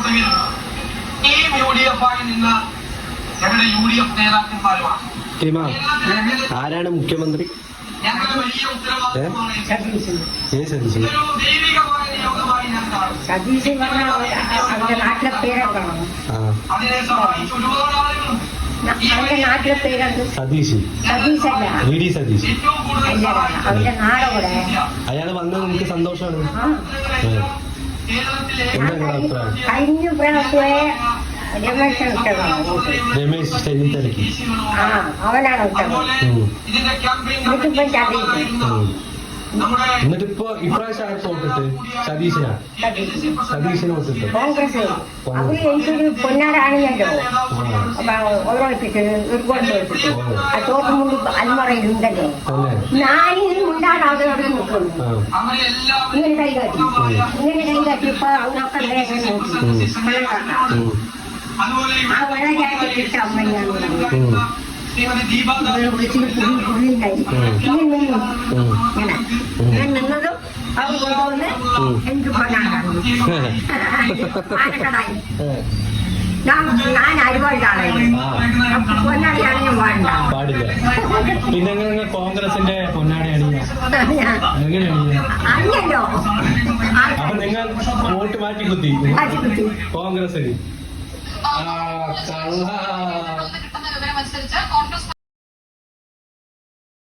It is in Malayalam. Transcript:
കൂട്ടത്തിൽ ടീം UDF ആയി നിന്ന് ഞങ്ങളുടെ UDF നേതാക്കന്മാരുമാണ്. ആരാണ് മുഖ്യമന്ത്രി? ഞങ്ങളുടെ വലിയ ഉത്തരവാദിത്വമാണ്. ഇതൊരു ദൈവികമായ നിയോഗമായി ഞാൻ കാണും. അവന്റെ നാട്ടിലെ പേരൊക്കെ അതിനെ സഹായിച്ച ഒരുപാട് ആളുകളുണ്ട്. അവന്റെ നാട്ടിലെ പേരുണ്ട് സതീഷ്. സതീശല്ല, VD സതീഷ്. ഏറ്റവും കൂടുതൽ അവന്റെ നാടവിടെ. അയാൾ വന്നത് നമുക്ക് സന്തോഷമാണ്. കേരളത്തിലെ എന്താ നിങ്ങളുടെ അഭിപ്രായം? കഴിഞ്ഞ പ്രാവശ്യമേ രമേശ് വിട്ടതാണ് വോട്ട്. രമേശ് ചെന്നിത്തലയ്ക്ക്. അവനാണ് വിട്ടത്. ഇതിന്റെ ക്യാമ്പയിൻ എന്നിട്ടിപ്പം ചതിയില്ല. എന്നിട്ടിപ്പോ ഇപ്രാവശ്യം ആർക്ക് വോട്ടിട്ട്? സതീശനാണ്. സതീശന് വോട്ടിട്ട് കോൺഗ്രസ് അവര് എനിക്കൊരു പൊന്നാടാണിയല്ലോ. ഓരോപ്പിട്ട് ഒരുപാട് തോൽപ്പിച്ചു. ആ തോട്ടം മുണ്ട് അൽമറയിലുണ്ടല്ലോ. ഞാനിത് മുണ്ടാടാതെ അവിടെ നിൽക്കുന്നു. ഇങ്ങനെ കൈകാട്ടി ഇപ്പൊ അവനൊക്കെ ആ വെള്ളച്ചാട്ടി കിട്ട അമ്മയാണ് വിളിച്ചിട്ട് പുള്ളിണ്ടായി. ഞാൻ നിന്നതും അവർ കൊണ്ടുവന്ന് എനിക്ക് പൊന്നാടാണ്. ഞാൻ ഒരുപാട് ആളായിരുന്നു. പൊന്നാടിയാണ് ഞാൻ പാടില്ല. പിന്നെ എങ്ങനെ കോൺഗ്രസിന്റെ പൊന്നാടി അണിയാ? അറിഞ്ഞല്ലോ. അപ്പൊ നിങ്ങൾ വോട്ട് മാറ്റി കുത്തി കോൺഗ്രസിന്.